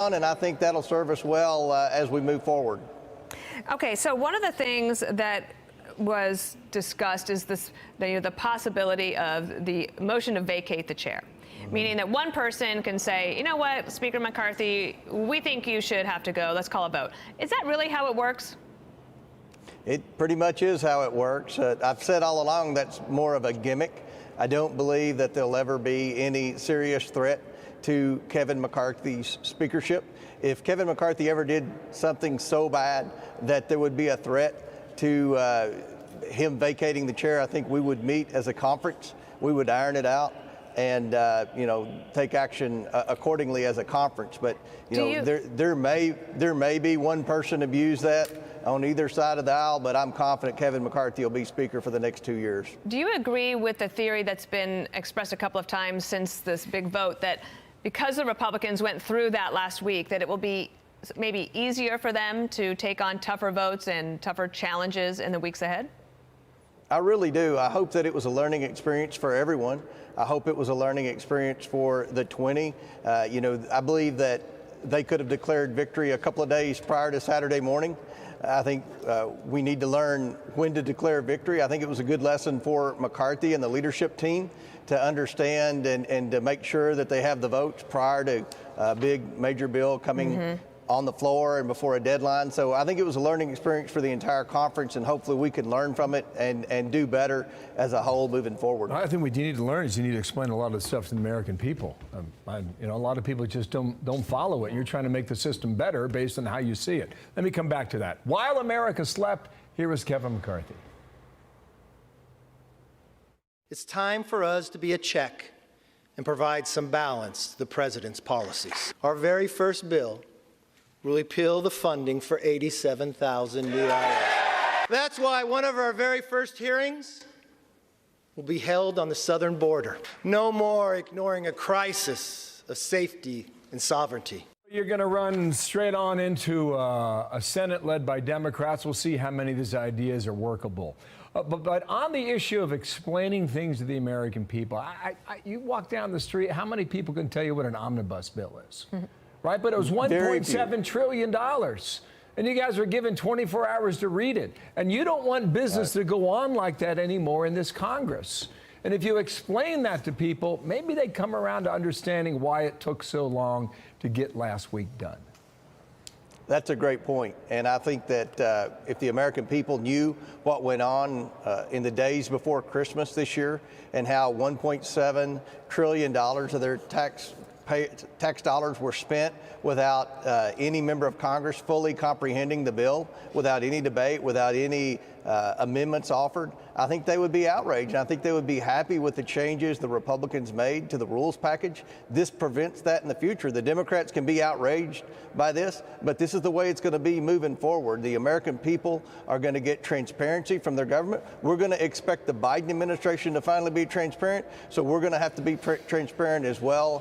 and I think that'll serve us well as we move forward. Okay, so one of the things that was discussed is the possibility of the motion to vacate the chair. Meaning that one person can say, you know what, Speaker McCarthy, we think you should have to go. Let's call a vote. Is that really how it works? It pretty much is how it works. I've said all along that's more of a gimmick. I don't believe that there'll ever be any serious threat to Kevin McCarthy's speakership. If Kevin McCarthy ever did something so bad that there would be a threat to him vacating the chair, I think we would meet as a conference. We would iron it out and take action accordingly as a conference. But there may be one person abuse that on either side of the aisle, but I'm confident Kevin McCarthy will be Speaker for the next 2 years. Do you agree with the theory that's been expressed a couple of times since this big vote that because the Republicans went through that last week, that it will be maybe easier for them to take on tougher votes and tougher challenges in the weeks ahead? I really do. I hope that it was a learning experience for everyone. I hope it was a learning experience for the 20. I believe that they could have declared victory a couple of days prior to Saturday morning. I think we need to learn when to declare victory. I think it was a good lesson for McCarthy and the leadership team to understand and to make sure that they have the votes prior to a big major bill coming on the floor and before a deadline. So I think it was a learning experience for the entire conference, and hopefully we can learn from it and do better as a whole moving forward. I think what you need to learn is you need to explain a lot of the stuff to the American people. A lot of people just don't follow it. You're trying to make the system better based on how you see it. Let me come back to that. While America slept, here was Kevin McCarthy. It's time for us to be a check and provide some balance to the president's policies. Our very first bill will repeal the funding for 87,000 new IRS. That's why one of our very first hearings will be held on the southern border. No more ignoring a crisis of safety and sovereignty. You're going to run straight on into a Senate led by Democrats. We'll see how many of these ideas are workable. But on the issue of explaining things to the American people, you walk down the street, how many people can tell you what an omnibus bill is? Right? But it was $1.7 trillion. And you guys were given 24 hours to read it. And you don't want business to go on like that anymore in this Congress. And if you explain that to people, maybe they come around to understanding why it took so long to get last week done. That's a great point. And I think that if the American people knew what went on in the days before Christmas this year and how $1.7 trillion of their tax dollars were spent without any member of Congress fully comprehending the bill, without any debate, without any amendments offered, I think they would be outraged. I think they would be happy with the changes the Republicans made to the rules package. This prevents that in the future. The Democrats can be outraged by this, but this is the way it's going to be moving forward. The American people are going to get transparency from their government. We're going to expect the Biden administration to finally be transparent, so we're going to have to be transparent as well